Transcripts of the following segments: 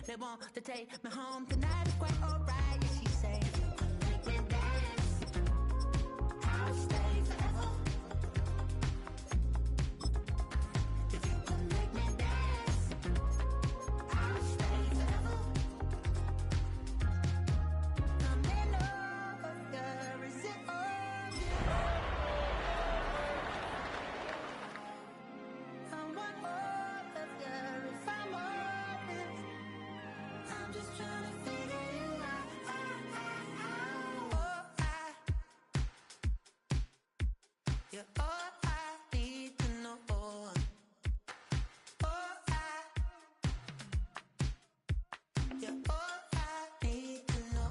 They want to take me home tonight. It's quite alright. Yeah, she say, make me dance. I'll stay forever. If you can make me dance, I'll stay forever. I'm in love with her. Is it on you? I want all of you. If I'm honest, I'm just trying to figure you out. Oh, you're all I need to know. Oh, you're all I need to know.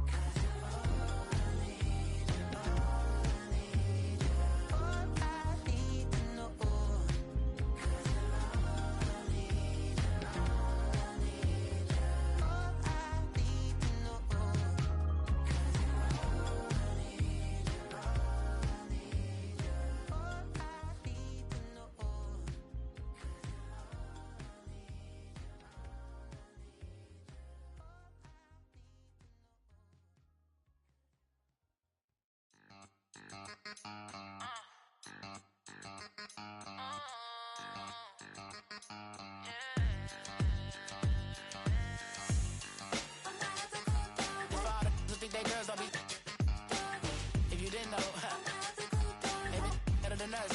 'Cause you're all I need, you're all I need, you're all I need to know. 'Cause you're all I need, you're all I need, you're all I need to know. 'Cause you're all I need, you're all I need, you're all I need to know. 'Cause you're all I need, you're all I For all the who think they girls don't be. If you didn't know, maybe better than us.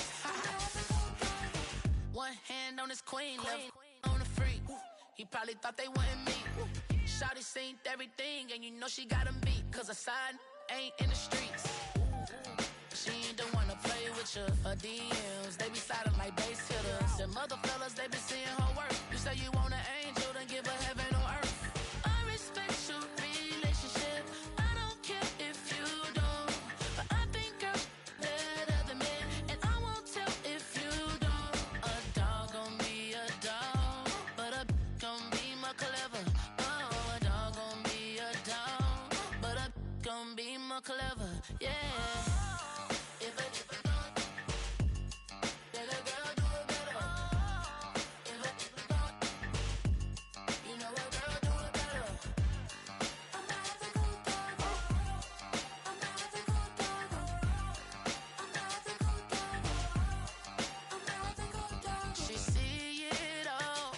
One hand on his queen, left on the freak. He probably thought they wouldn't meet. Shawty seen everything, and you know she got him beat. 'Cause her side ain't in the streets. She ain't the one to play with you. Her DMs, they be silent like bass hitters. Them other fellas, they be seeing her work. You say you want an angel, then give her heaven on earth. I respect your relationship. I don't care if you don't. But I think girls better than men. And I won't tell if you don't. A dog gon' be a dog, but a gon' be more clever. Oh, a dog gon' be a dog, but a gon' be more clever. Yeah. If a then a girl do it better. If a you know a girl do it better. I'm not the good dog. I'm not the good dog. I'm not the good dog. I'm not the good dog. She see it all,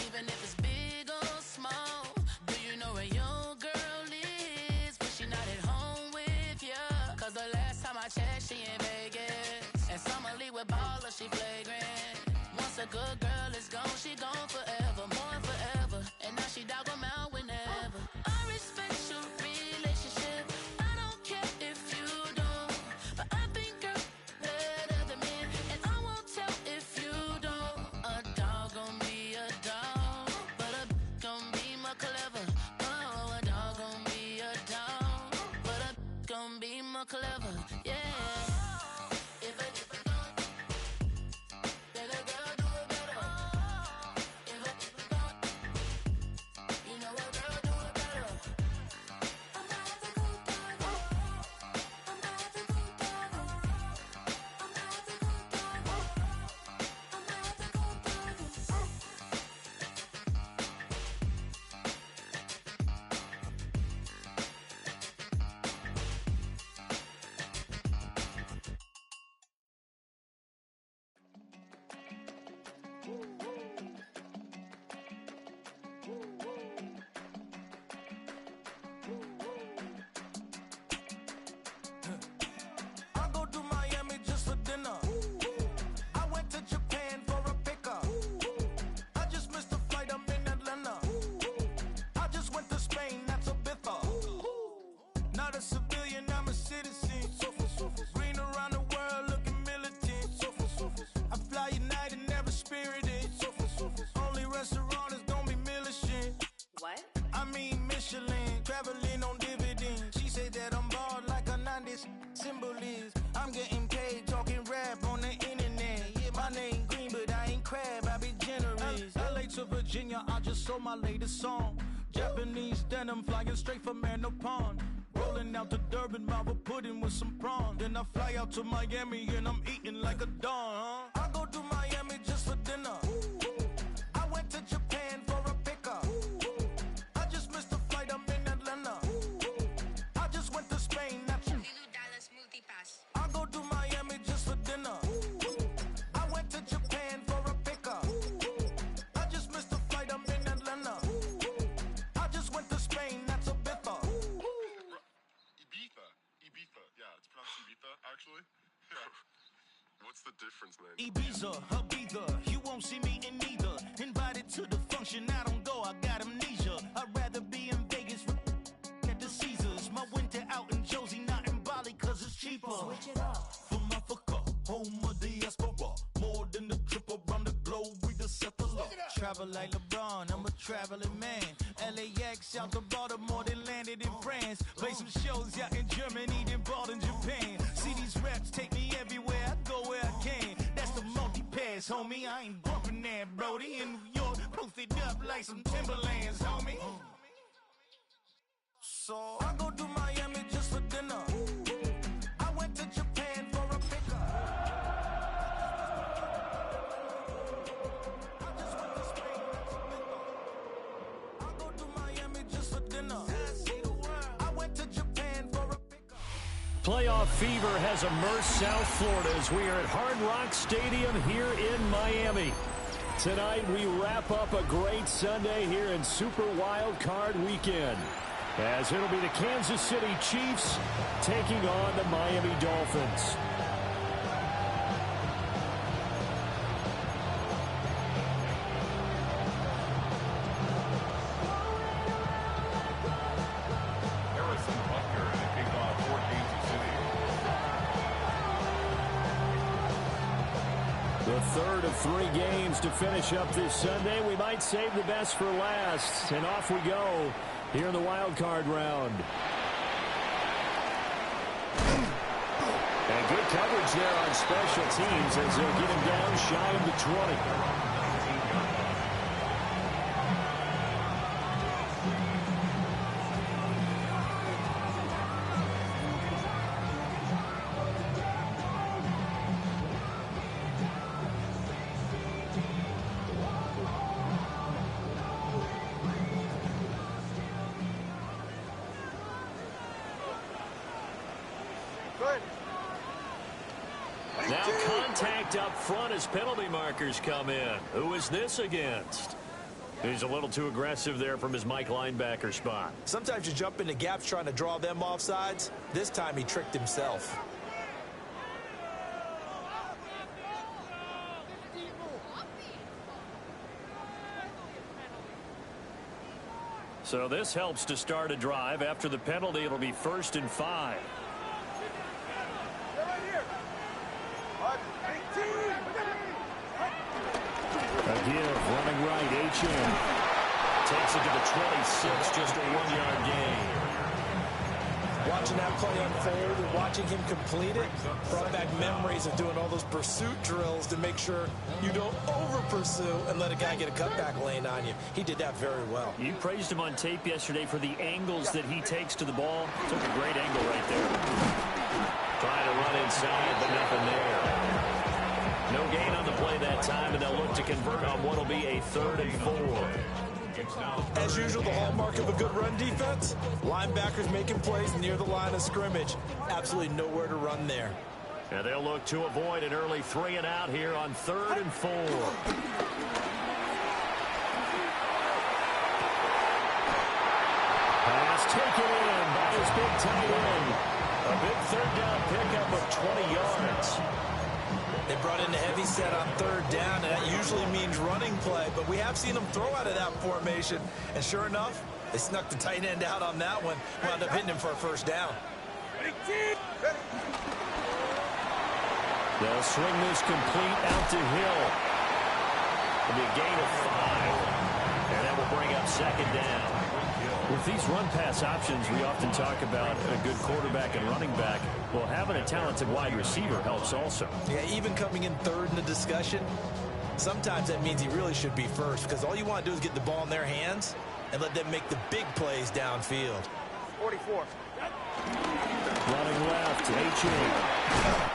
even if it's big or small. Do you know where your girl is when she not at home with ya? 'Cause the last time I checked, she in Vegas. And Summer Lee with baller, she flagrant. Once a good girl is gone, she gone forever, more forever. And now she dog 'em out whenever. I respect your relationship. I don't care if you don't. But I think girls better than men. And I won't tell if you don't. A dog gon' be a dog, but a gon' be more clever. Oh, a dog gon' be a dog, but a gon' be more clever. Yeah. If a then a girl do it better. If a you know a girl do it better. I'm not the good dog. I'm not the good dog. I'm not the good dog. I'm not the good dog. I go to Miami just for dinner. I went to Japan for a pickup. I just missed the flight, I'm in Atlanta. I just went to Spain, that's Ibiza. Not a civilian, I'm a citizen. Green around the world, looking militant. I fly United, never spirited. Only restaurant is gonna be Michelin. What? I mean Michelin, traveling on dividends. She said that I'm bald like a 90s symbol is. I'm getting paid, talking rap on the internet. Yeah, my name Green, but I ain't crab, I be generous. LA to Virginia, I just sold my latest song. Japanese denim, flying straight from Manopon. Rolling out to Durban, Marvel pudding with some prawns. Then I fly out to Miami and I'm eating like a don, huh? I go to Miami just for dinner. I went to Japan for a pickup. the difference, man? Ibiza, Ibiza, you won't see me in neither. Invited to the function, I don't go, I got amnesia. I'd rather be in Vegas at the Caesars. My winter out in Josie, not in Bali, cause it's cheaper. Switch it up. From Africa, home of the diaspora. More than the trip around the globe, we just set the law. Travel like LeBron, I'm a traveling man. LAX out to Baltimore, then landed in France. Play some shows out in Germany, then bought in Japan. See these reps take me everywhere, I go where I can. That's the multi-pass, homie. I ain't bumping that, Brody. In New York, posted up like some Timberlands, homie. So I go to Miami just for dinner. I went to Japan for a pickup. I just went to Spain. I go to Miami just for dinner. I went to Japan for a pickup. Playoff fever has immersed South Florida as we are at Hard Rock Stadium here in Miami. Tonight we wrap up a great Sunday here in Super Wild Card Weekend, as it'll be the Kansas City Chiefs taking on the Miami Dolphins. Harrison Butker, and they kicked off for Kansas City. The third of 3 games to finish up this Sunday. We might save the best for last, and off we go here in the wild card round. And good coverage there on special teams as they'll get him down shy of the 20. Now contact up front as penalty markers come in. Who is this against? He's a little too aggressive there from his Mike linebacker spot. Sometimes you jump into gaps trying to draw them off sides. This time he tricked himself. So this helps to start a drive. After the penalty, it'll be 1st and 5. A give, running right, H.M. Takes it to the 26, just a 1-yard gain. Watching that play unfold and watching him complete it brought back memories of doing all those pursuit drills to make sure you don't over-pursue and let a guy get a cutback lane on you. He did that very well. You praised him on tape yesterday for the angles that he takes to the ball. Took a great angle right there. Trying to run inside, but nothing there. No gain on the play that time, and they'll look to convert on what will be a 3rd and 4. As usual, the hallmark of a good run defense, linebackers making plays near the line of scrimmage. Absolutely nowhere to run there. And they'll look to avoid an early 3 and out here on 3rd and 4. Pass taken in by his big tight end. A big 3rd down pickup of 20 yards. They brought in a heavy set on 3rd down, and that usually means running play, but we have seen them throw out of that formation, and sure enough, they snuck the tight end out on that one, wound up hitting him for a 1st down. They'll swing this complete out to Hill. It'll be a gain of 5, and that will bring up 2nd down. With these run-pass options, we often talk about a good quarterback and running back. Well, having a talented wide receiver helps also. Yeah, even coming in 3rd in the discussion, sometimes that means he really should be first, because all you want to do is get the ball in their hands and let them make the big plays downfield. 44. Running left, H.A.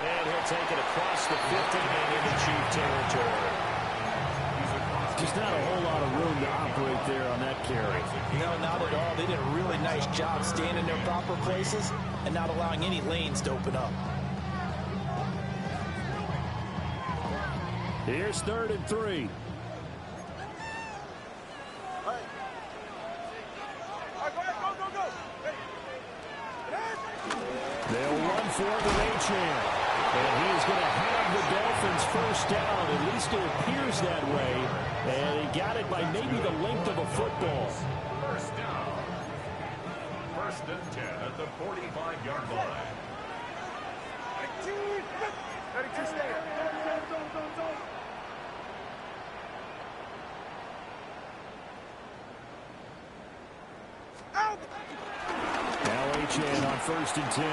And he'll take it across the 50 and into Chief territory. Just not a whole lot of room to operate there on that carry. No, not at all. They did a really nice job staying in their proper places and not allowing any lanes to open up. Here's 3rd and 3. They'll run for it with Achane. And he is going to have the Dolphins first down. At least it appears that way. And he got it by maybe the length of a football. First down. First and 10 at the 45-yard line. Now Achane on first and 10.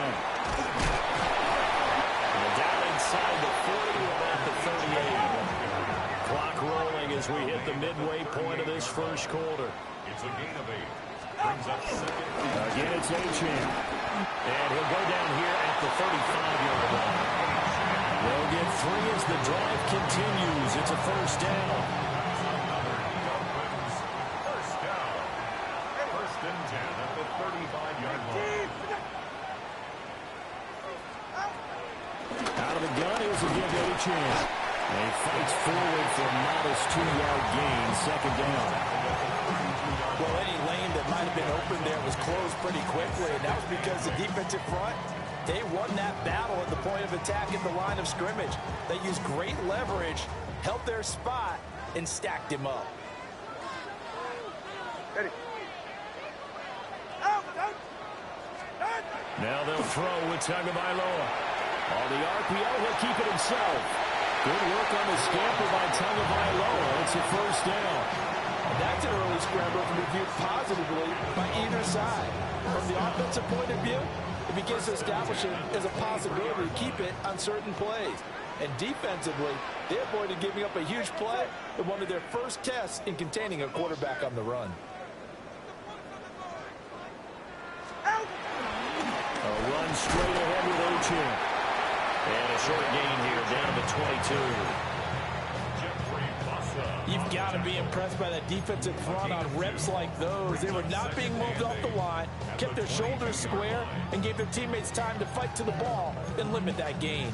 And down inside the 40 and at the 38. Clock rolling as we hit the midway point of this first quarter. It's a gain of 8. Brings up second. Again, it's Achane. And he'll go down here at the 35-yard line. They'll get 3 as the drive continues. It's a first down. First down. First and 10 at the 35-yard line. Out of the gun, here's a give to Achane. And he fights forward for a modest 2-yard gain, second down. Well, any lane that might have been open there was closed pretty quickly, and that was because the defensive front, they won that battle at the point of attack at the line of scrimmage. They used great leverage, held their spot, and stacked him up. Now they'll throw with Tagovailoa. On the RPO, he'll keep it himself. Good work on the scamper by Tagovailoa. It's a first down. That's an early scramble to be viewed positively by either side. From the offensive point of view, it begins to establish it as a possibility to keep it on certain plays. And defensively, they avoided giving up a huge play in one of their first tests in containing a quarterback on the run. A run straight ahead with Achane. And a short gain here down to 22. You've got to be impressed by that defensive front on reps like those. They were not being moved off the line, kept their shoulders square, and gave their teammates time to fight to the ball and limit that gain.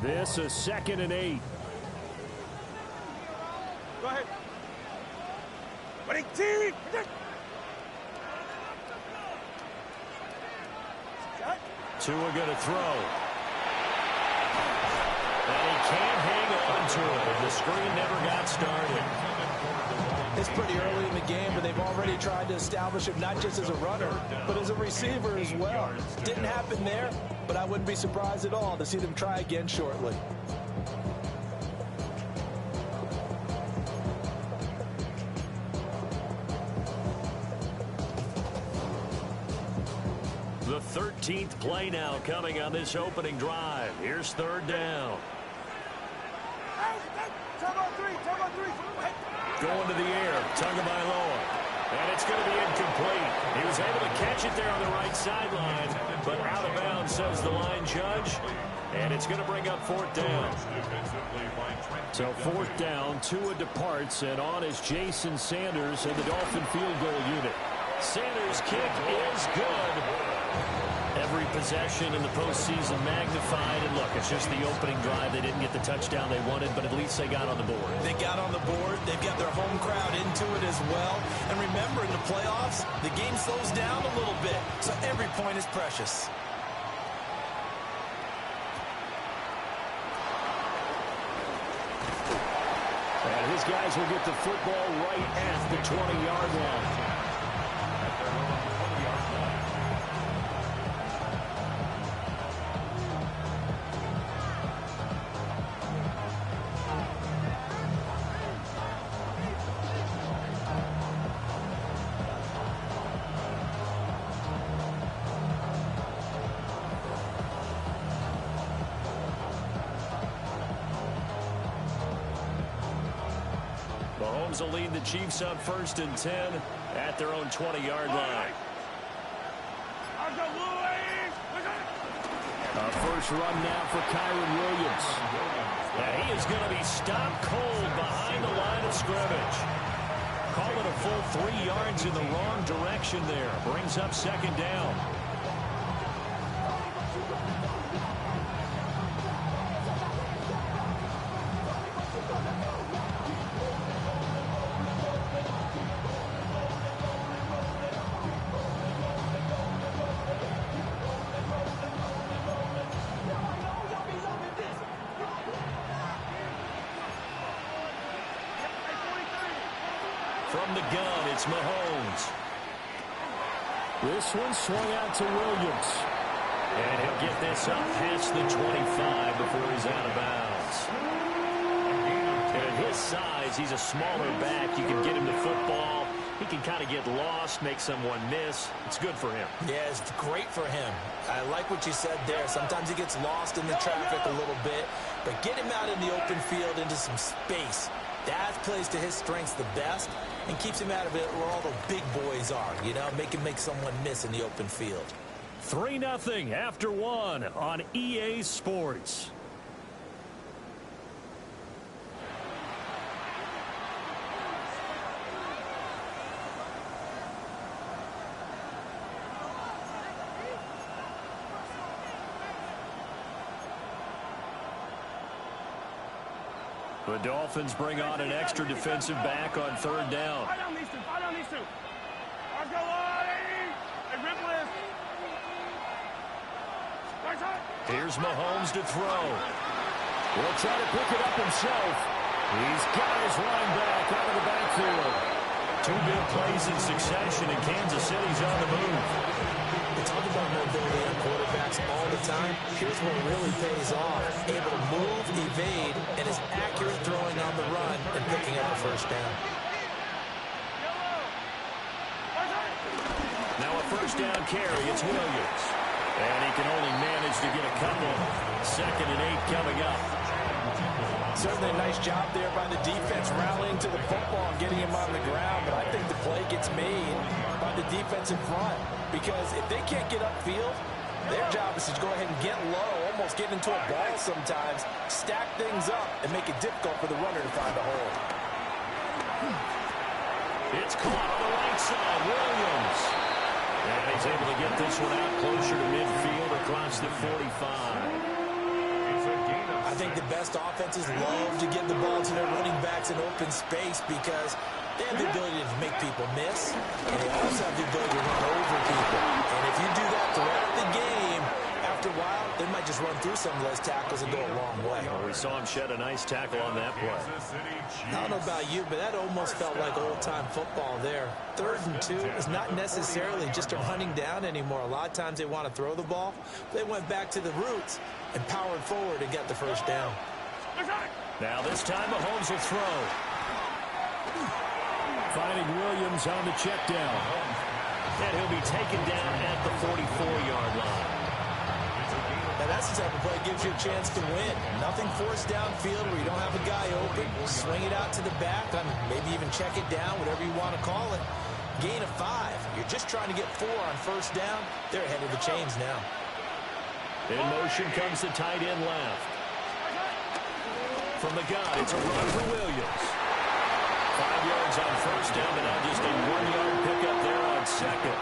This is 2nd and 8. Go ahead. Running team. Tua going to throw. And he can't hang on to it. The screen never got started. It's pretty early in the game, but they've already tried to establish him not just as a runner, but as a receiver as well. Didn't happen there, but I wouldn't be surprised at all to see them try again shortly. The 13th play now coming on this opening drive. Here's third down. Going to the air, Tagovailoa. And it's going to be incomplete. He was able to catch it there on the right sideline, but out of bounds, says the line judge. And it's going to bring up fourth down. So fourth down, Tua departs, and on is Jason Sanders and the Dolphin field goal unit. Sanders' kick is good. Every possession in the postseason magnified. And look, it's just the opening drive. They didn't get the touchdown they wanted, but at least they got on the board. They got on the board. They've got their home crowd into it as well. And remember, in the playoffs, the game slows down a little bit, so every point is precious. And his guys will get the football right at the 20-yard line. Mahomes will lead the Chiefs on 1st and 10 at their own 20-yard line. A first run now for Kyren Williams. And he is going to be stopped cold behind the line of scrimmage. Call it a full 3 yards in the wrong direction there. Brings up second down. From the gun, it's Mahomes. This one swung out to Williams. And he'll get this up past the 25 before he's out of bounds. And at his size, he's a smaller back. You can get him the football. He can kind of get lost, make someone miss. It's good for him. Yeah, it's great for him. I like what you said there. Sometimes he gets lost in the traffic a little bit, but get him out in the open field into some space. That plays to his strengths the best and keeps him out of it where all the big boys are, you know, make him make someone miss in the open field. 3-0 after one on EA Sports. The Dolphins bring on an extra defensive back on third down. Fight on these two. Fight on these two. Let's go, Lottie. Hey, Ripple. Right side. Here's Mahomes to throw. Will try to pick it up himself. He's got his running back out of the backfield. Two big plays in succession, and Kansas City's on the move. We talk about mobility on quarterbacks all the time. Here's what really pays off. Able to move, evade, and is accurate throwing on the run and picking up a first down. Now a first down carry. It's Williams. And he can only manage to get a couple. 2nd and 8 coming up. Certainly a nice job there by the defense rallying to the football and getting him on the ground. But I think the play gets made by the defense in front. Because if they can't get upfield, their job is to go ahead and get low, almost get into a ball sometimes, stack things up, and make it difficult for the runner to find a hole. It's caught on the right side. Williams. And he's able to get this one out closer to midfield across the 45. I think the best offenses love to get the ball to their running backs in open space because they have the ability to make people miss, and they also have the ability to run over people. And if you do that throughout the game, after a while, they might just run through some of those tackles and go a long way. Well, we saw him shed a nice tackle on that play. I don't know about you, but that almost felt like old-time football there. 3rd and 2 is not necessarily just a running down anymore. A lot of times they want to throw the ball. They went back to the roots and powered forward and got the first down. Now this time Mahomes will throw. Finding Williams on the check down. And he'll be taken down at the 44-yard line. Now that's the type of play that gives you a chance to win. Nothing forced downfield where you don't have a guy open. Swing it out to the back, maybe even check it down, whatever you want to call it. Gain of 5. You're just trying to get 4 on first down. They're ahead of the chains now. In motion comes the tight end left. From the gun, it's a run for Williams. 5 yards on first down, but now just a 1-yard pickup there on second.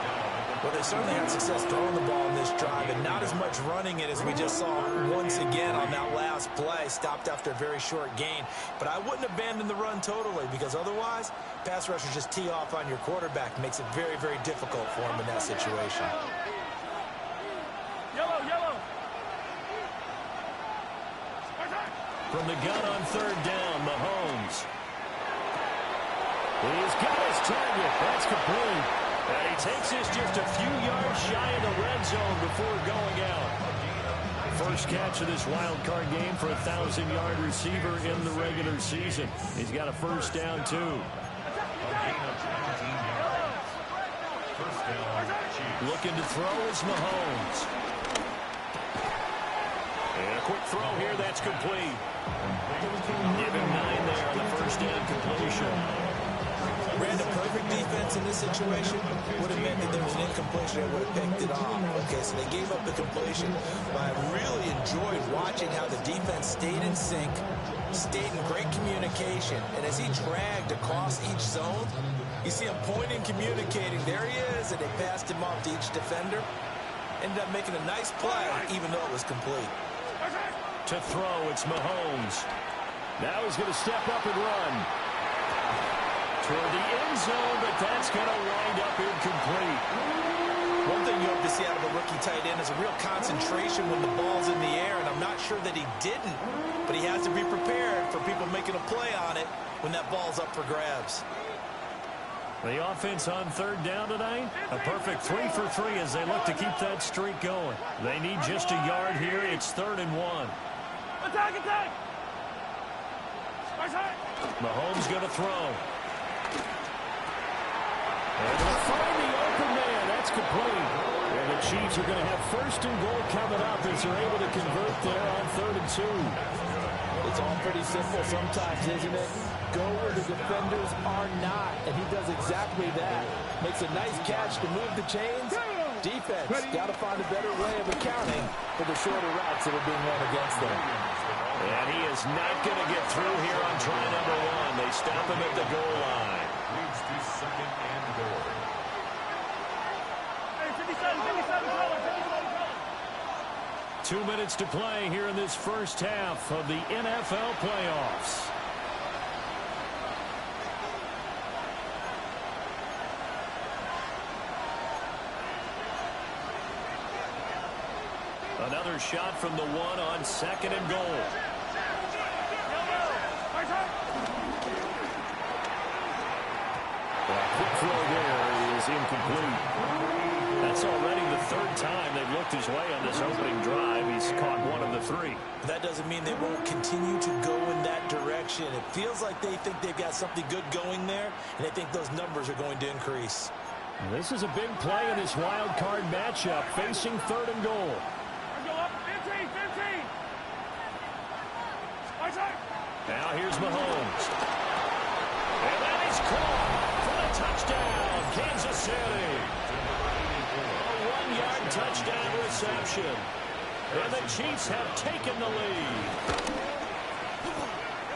Well, they certainly had success throwing the ball in this drive, and not as much running it as we just saw once again on that last play. Stopped after a very short gain. But I wouldn't abandon the run totally, because otherwise, pass rushers just tee off on your quarterback. Makes it very, very difficult for him in that situation. Yellow. From the gun on third down, Mahomes. He's got his target. That's complete. And he takes this just a few yards shy of the red zone before going out. First catch of this wild card game for a 1,000-yard receiver in the regular season. He's got a first down, too. Looking to throw is Mahomes. And a quick throw here, that's complete. Give him 9 there on the first down completion. Ran a perfect defense in this situation. Would have meant that there was an incompletion and would have picked it off. Okay, so they gave up the completion. But I really enjoyed watching how the defense stayed in sync, stayed in great communication. And as he dragged across each zone, you see him pointing, communicating. There he is, and they passed him off to each defender. Ended up making a nice play, even though it was complete. To throw, it's Mahomes. Now he's going to step up and run. Toward the end zone, but that's going to wind up incomplete. One thing you hope to see out of a rookie tight end is a real concentration when the ball's in the air, and I'm not sure that he didn't, but he has to be prepared for people making a play on it when that ball's up for grabs. The offense on third down tonight, a perfect 3 for 3 as they look to keep that streak going. They need just a yard here. It's 3rd and 1. Attack, attack! Mahomes going to throw. And they'll find the open man. That's complete. And the Chiefs are going to have 1st and goal coming up as they're able to convert there on 3rd and 2. It's all pretty simple sometimes, isn't it? Go where the defenders are not, and he does exactly that. Makes a nice catch to move the chains. Defense got to find a better way of accounting for the shorter routes that are being run against them. And he is not going to get through here on try number 1. They stop him at the goal line. Leads to 2nd and goal. Hey, 57, color. 2 minutes to play here in this first half of the NFL playoffs. Another shot from the 1 on 2nd and goal. Quick throw there is incomplete. That's already the 3rd time they've looked his way on this opening drive. He's caught 1 of the 3. That doesn't mean they won't continue to go in that direction. It feels like they think they've got something good going there, and they think those numbers are going to increase. This is a big play in this wild card matchup, facing 3rd and goal. Now here's Mahomes. And that is caught for the touchdown, Kansas City. A 1-yard touchdown reception. And the Chiefs have taken the lead.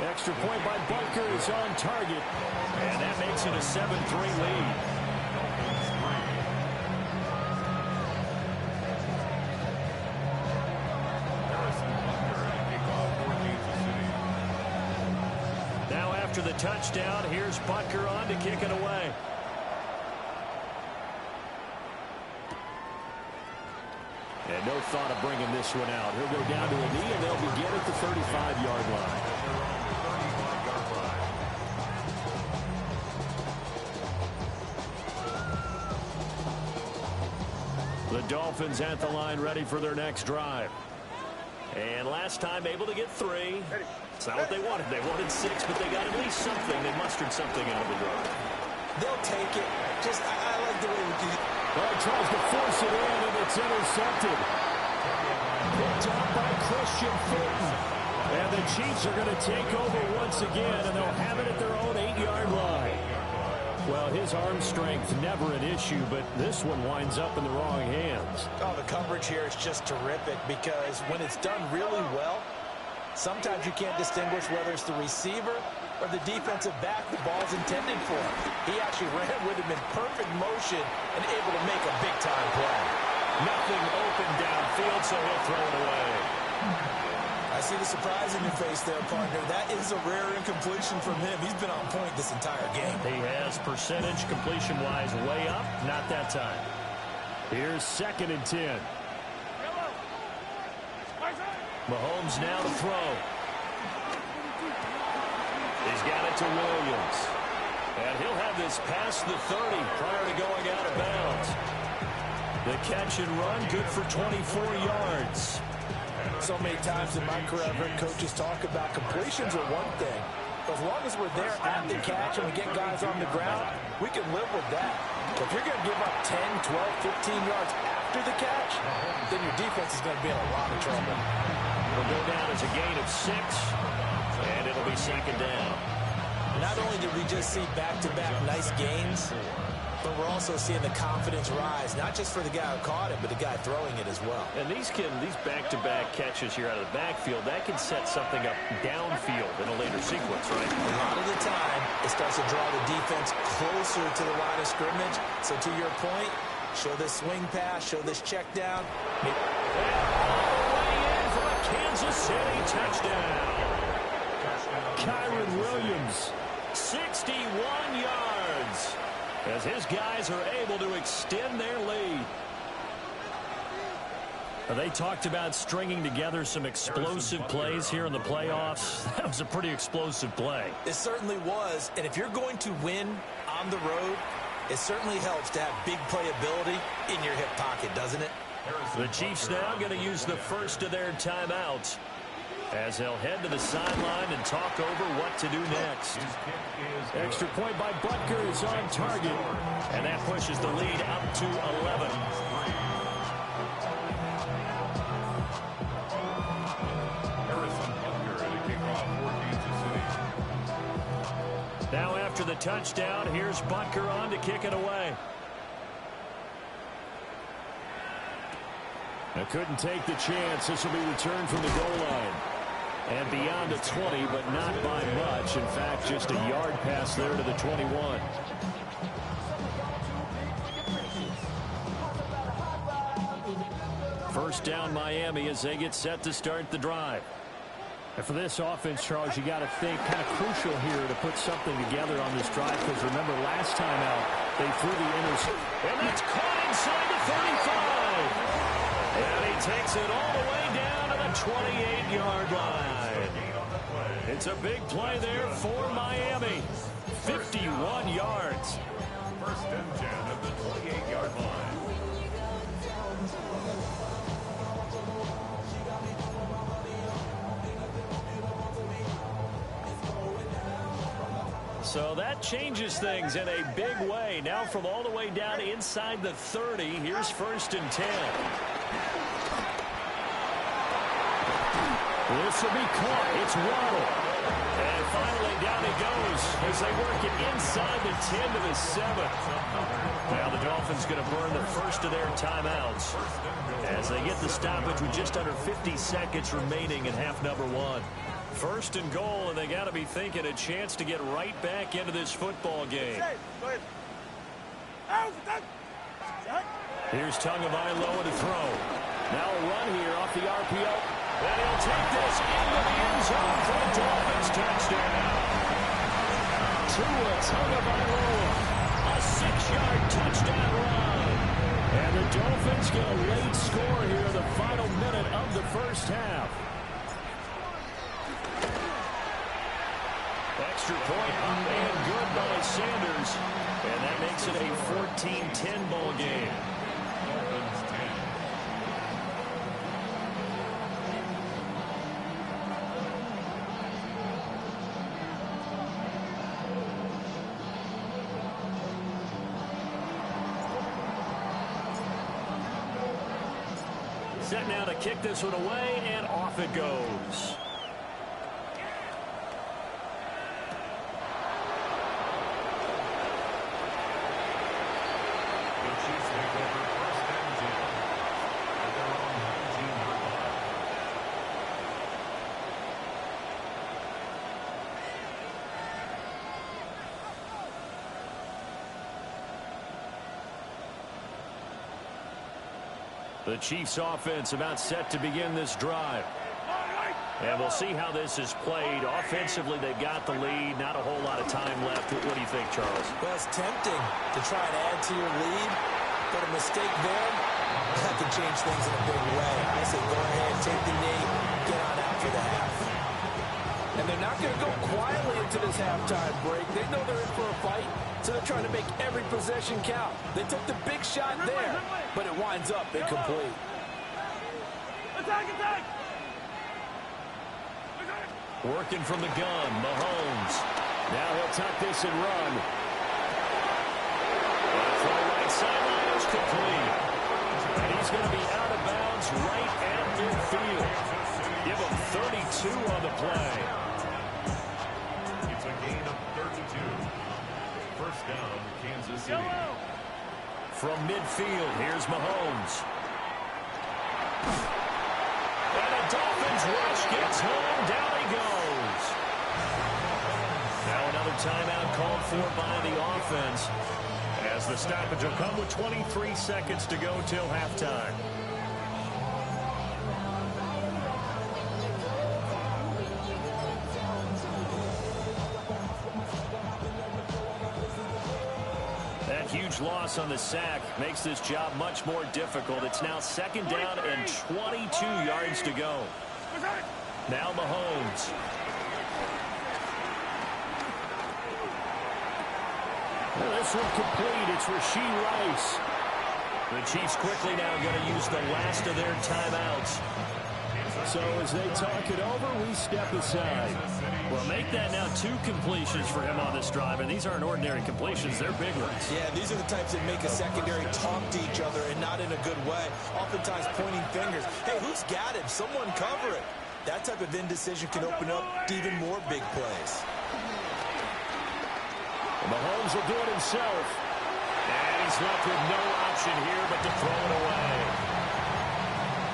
Extra point by Butker is on target. And that makes it a 7-3 lead. After the touchdown, here's Butker on to kick it away. And no thought of bringing this one out. He'll go down to a knee, and they'll begin at the 35-yard line. The Dolphins at the line, ready for their next drive. And last time able to get 3. It's not what they wanted. They wanted 6, but they got at least something. They mustered something out of the drive. They'll take it. Just, I like the way we do it. Well, he tries to force it in, and it's intercepted. Picked up by Christian Fulton. And the Chiefs are going to take over once again, and they'll have it at their own 8-yard line. Well, his arm strength never an issue, but this one winds up in the wrong hands. Oh, the coverage here is just terrific because when it's done really well, sometimes you can't distinguish whether it's the receiver or the defensive back the ball's intended for. He actually ran with him in perfect motion and able to make a big-time play. Nothing open downfield, so he'll throw it away. I see the surprise in your face there, partner. That is a rare incompletion from him. He's been on point this entire game. He has percentage completion-wise way up. Not that time. Here's 2nd and 10. Mahomes now to throw. He's got it to Williams. And he'll have this past the 30 prior to going out of bounds. The catch and run, good for 24 yards. So many times in my career, I've heard coaches talk about completions are one thing. But as long as we're there at the catch and we get guys on the ground, we can live with that. But if you're going to give up 10, 12, 15 yards after the catch, then your defense is going to be in a lot of trouble. It'll go down as a gain of 6, and it'll be 2nd down. Not only did we just see back-to-back nice gains, but we're also seeing the confidence rise, not just for the guy who caught it, but the guy throwing it as well. And these back-to-back catches here out of the backfield, that can set something up downfield in a later sequence, right? A lot of the time, it starts to draw the defense closer to the line of scrimmage. So to your point, show this swing pass, show this check down. And all the way in for a Kansas City touchdown. Kyron Williams, 61 yards. As his guys are able to extend their lead. They talked about stringing together some explosive plays here in the playoffs. That was a pretty explosive play. It certainly was. And if you're going to win on the road, it certainly helps to have big playability in your hip pocket, doesn't it? The Chiefs now going to use the first of their timeouts as they'll head to the sideline and talk over what to do next. Extra point by Butker is on target, and that pushes the lead up to 11. Now after the touchdown, here's Butker on to kick it away. Now couldn't take the chance. This will be returned from the goal line. And beyond the 20, but not by much. In fact, just a yard pass there to the 21. First down Miami as they get set to start the drive. And for this offense, Charles, you got to think kind of crucial here to put something together on this drive, because remember last time out they threw the interception. And that's caught inside the 35. And he takes it all the way down to the 28-yard line. It's a big play there for Miami. 51 yards. First and 10 at the 28-yard line. So that changes things in a big way. Now from all the way down inside the 30, here's first and 10. This will be caught. It's Waddle. And finally down he goes as they work it inside the 10 to the 7. Now the Dolphins going to burn the first of their timeouts as they get the stoppage with just under 50 seconds remaining in half number 1. First and goal, and they got to be thinking a chance to get right back into this football game. Here's Tagovailoa to throw. Now a run here off the RPO. And he'll take this into the end zone for a Dolphins touchdown. Tua Tagovailoa, a 6-yard touchdown run. And the Dolphins get a late score here in the final minute of the first half. Extra point up and good by Sanders. And that makes it a 14-10 ball game. Set now to kick this one away, and off it goes. The Chiefs offense about set to begin this drive. And we'll see how this is played. Offensively, they've got the lead. Not a whole lot of time left. What do you think, Charles? Well, it's tempting to try and add to your lead, but a mistake there, that could change things in a big way. I say go ahead, take the knee, get on out for the half. And they're not going to go quietly into this halftime break. They know they're in for a fight, so they're trying to make every possession count. They took the big shot there, but it winds up incomplete. Attack, attack! Working from the gun, Mahomes. Now he'll tuck this and run. And from the right sideline, it's complete. And he's going to be out of bounds right at midfield. Give him 32 on the play. It's a gain of 32. First down, Kansas City. From midfield, here's Mahomes. And a Dolphins rush gets home. Down he goes. Now another timeout called for by the offense, as the stoppage will come with 23 seconds to go till halftime. That huge loss on the sack makes this job much more difficult. It's now second down and 22 yards to go. Now Mahomes. Well, this one complete. It's Rashee Rice. The Chiefs quickly now going to use the last of their timeouts. So as they talk it over, we step aside. Well, make that now 2 completions for him on this drive, and these aren't ordinary completions. They're big ones. Yeah, these are the types that make a secondary talk to each other, and not in a good way. Oftentimes pointing fingers. Hey, who's got him? Someone cover it. That type of indecision can open up to even more big plays. Mahomes will do it himself. And he's left with no option here but to throw it away.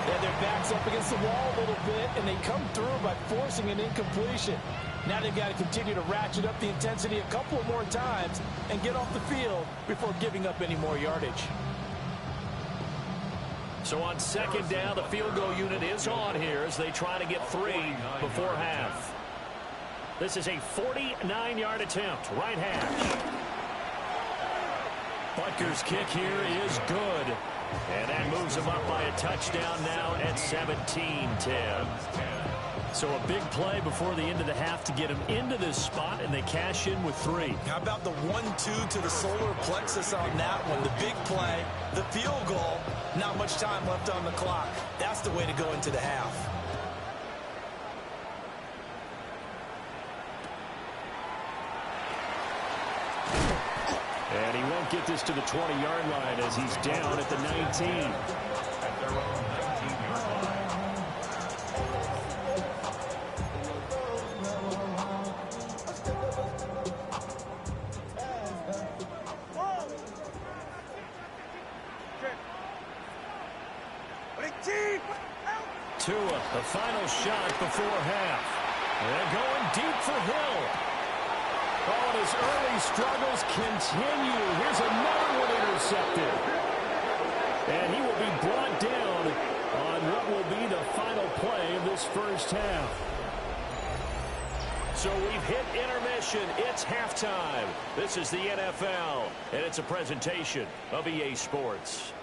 Yeah, their back's up against the wall a little bit, and they come through by forcing an incompletion. Now they've got to continue to ratchet up the intensity a couple more times and get off the field before giving up any more yardage. So on second down, the field goal unit is on here as they try to get 3 before half. This is a 49-yard attempt, right hash. Butker's kick here is good. And that moves him up by a touchdown now at 17-10. So a big play before the end of the half to get him into this spot, and they cash in with 3. How about the 1-2 to the solar plexus on that one? The big play, the field goal, not much time left on the clock. That's the way to go into the half. And he won't get this to the 20-yard line as he's down at the 19. Tua, the final shot before half. They're going deep for Hill. Oh, and his early struggles continue. Here's another one intercepted. And he will be brought down on what will be the final play of this first half. So we've hit intermission. It's halftime. This is the NFL, and it's a presentation of EA Sports.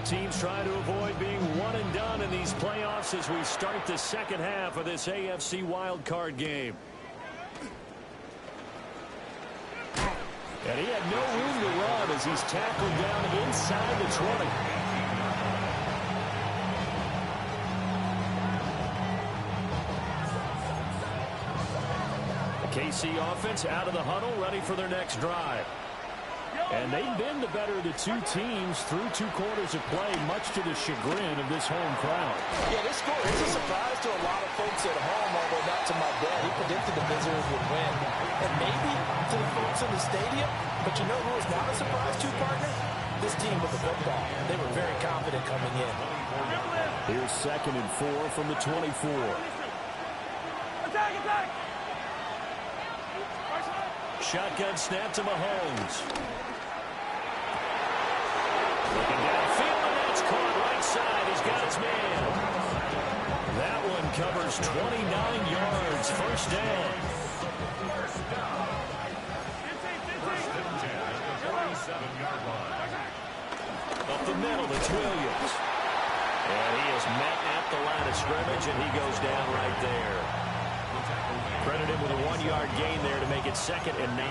Teams trying to avoid being one and done in these playoffs as we start the second half of this AFC wildcard game. And he had no room to run as he's tackled down inside the 20. The KC offense out of the huddle, ready for their next drive. And they've been the better of the 2 teams through 2 quarters of play, much to the chagrin of this home crowd. Yeah, this score is a surprise to a lot of folks at home, although not to my dad. He predicted the visitors would win. And maybe to the folks in the stadium, but you know who is not a surprise to, partner? This team with the football. They were very confident coming in. Here's 2nd and 4 from the 24. Attack, attack! Shotgun snap to Mahomes. Looking downfield, and that's caught right side. He's got his man. That one covers 29 yards. First down. Up the middle, it's Williams. And he is met at the line of scrimmage, and he goes down right there. Credit him with a 1-yard gain there to make it 2nd and 9.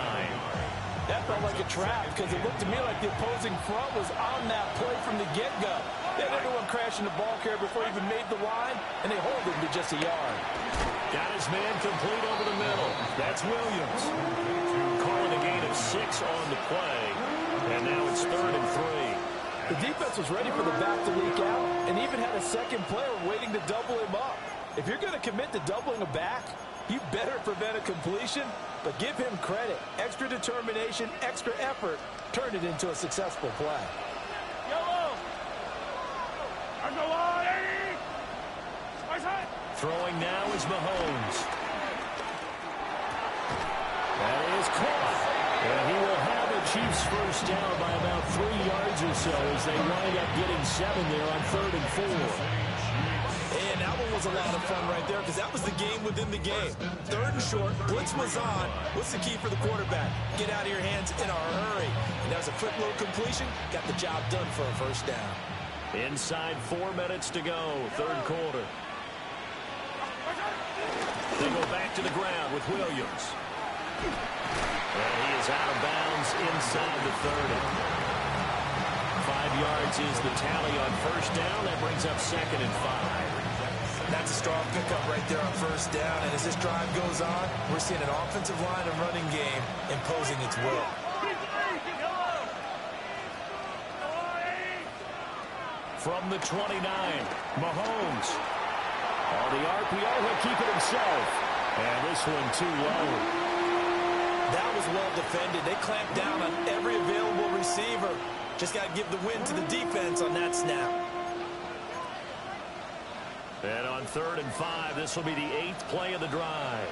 That felt like a trap because it looked to me like the opposing front was on that play from the get-go. They had everyone crashing the ball carrier before he even made the line, and they hold him to just a yard. Got his man complete over the middle. That's Williams. Calling a gain of 6 on the play, and now it's 3rd and 3. The defense was ready for the back to leak out and even had a second player waiting to double him up. If you're going to commit to doubling a back, you better prevent a completion, but give him credit. Extra determination, extra effort, turned it into a successful play. Yellow! I go on, Eddie! Throwing now is Mahomes. That is caught, and he will have the Chiefs first down by about 3 yards or so as they wind up getting 7 there on 3rd and 4. And that one was a lot of fun right there because that was the game within the game. 3rd and short, blitz was on. What's the key for the quarterback? Get out of your hands in a hurry. And that was a quick little completion. Got the job done for a first down. Inside 4 minutes to go, 3rd quarter. They go back to the ground with Williams. And he is out of bounds inside the 30. 5 yards is the tally on first down. That brings up 2nd and 5. That's a strong pickup right there on first down. And as this drive goes on, we're seeing an offensive line and running game imposing its will. From the 29, Mahomes. On the RPO, he'll keep it himself. And this one too low. That was well defended. They clamped down on every available receiver. Just got to give the win to the defense on that snap. And on 3rd and 5, this will be the 8th play of the drive.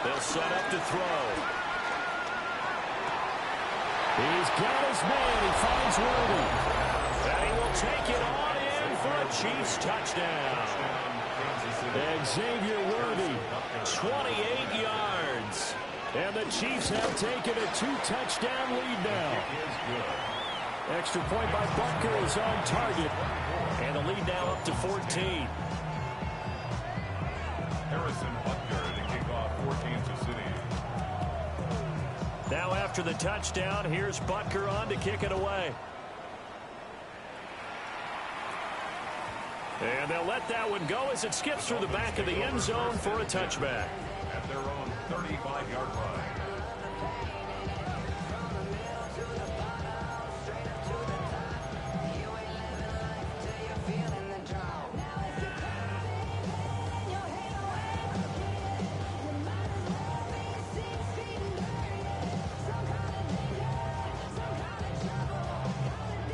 They'll set up to throw. He's got his man. He finds Worthy. And he will take it on in for a Chiefs touchdown. And Xavier Worthy, 28 yards. And the Chiefs have taken a 2-touchdown lead now. Extra point by Butker is on target. And the lead now up to 14. Harrison Butker to kick off for Kansas City. Now after the touchdown, here's Butker on to kick it away. And they'll let that one go as it skips through the back of the end zone for a touchback. At their own 35-yard line.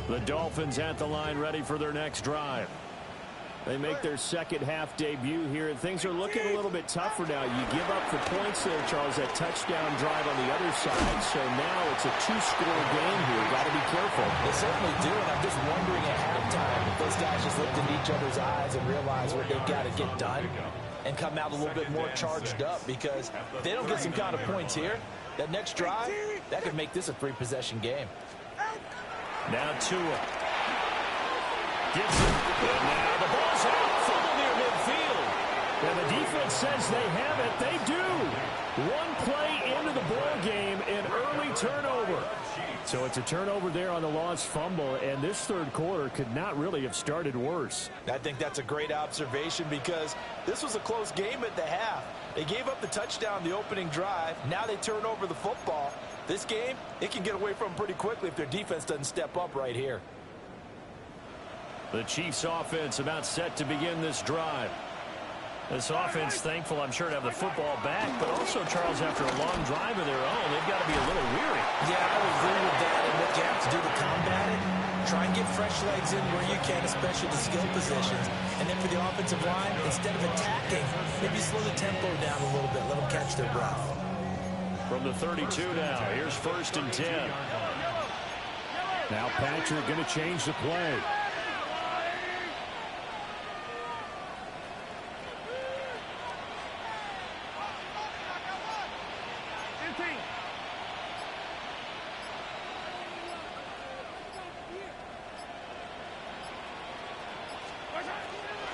The Dolphins at the line ready for their next drive. They make their second half debut here, and things are looking a little bit tougher now. You give up the points there, Charles, that touchdown drive on the other side. So now it's a 2-score game here. Got to be careful. They certainly do, and I'm just wondering at halftime if those guys just looked into each other's eyes and realized what they've got to get done and come out a little bit more charged up, because if they don't get some kind of points here, that next drive, that could make this a 3-possession game. Now Tua. Gibson. And now the ball's out. Fumble near midfield. And the defense says they have it. They do. One play into the ball game, an early turnover. So it's a turnover there on the lost fumble, and this 3rd quarter could not really have started worse. I think that's a great observation, because this was a close game at the half. They gave up the touchdown the opening drive. Now they turn over the football. This game, it can get away from them pretty quickly if their defense doesn't step up right here. The Chiefs offense about set to begin this drive. This offense, thankful, I'm sure, to have the football back, but also, Charles, after a long drive of their own, they've got to be a little weary. Yeah, I would agree with that. And what you have to do to combat it, try and get fresh legs in where you can, especially the skill positions. And then for the offensive line, instead of attacking, maybe slow the tempo down a little bit, let them catch their breath. From the 32 now, here's 1st and 10. Now Patrick going to change the play.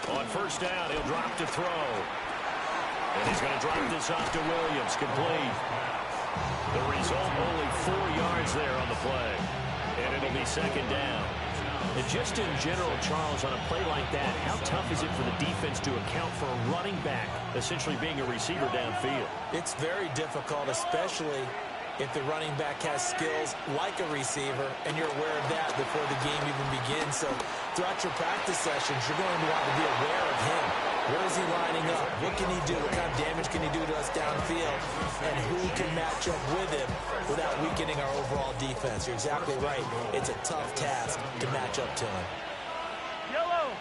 On first down, he'll drop to throw. And he's going to drop this off to Williams. Complete. The result, only 4 yards there on the play. And it'll be 2nd down. And just in general, Charles, on a play like that, how tough is it for the defense to account for a running back essentially being a receiver downfield? It's very difficult, especially if the running back has skills like a receiver, and you're aware of that before the game even begins. So throughout your practice sessions, you're going to want to be aware of him. Where is he lining up? What can he do? What kind of damage can he do to us downfield? And who can match up with him without weakening our overall defense? You're exactly right. It's a tough task to match up to him. Yellow.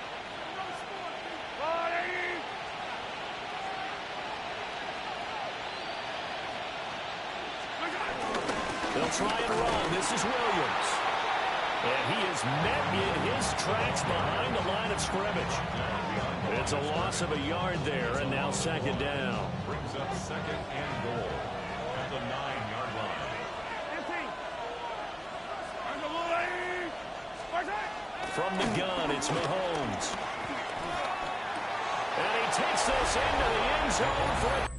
They'll try and run. This is Williams. And he is met in his tracks behind the line of scrimmage. It's a loss of a yard there, and now second down. Brings up second and goal at the 9-yard line. From the gun, it's Mahomes. And he takes this into the end zone for a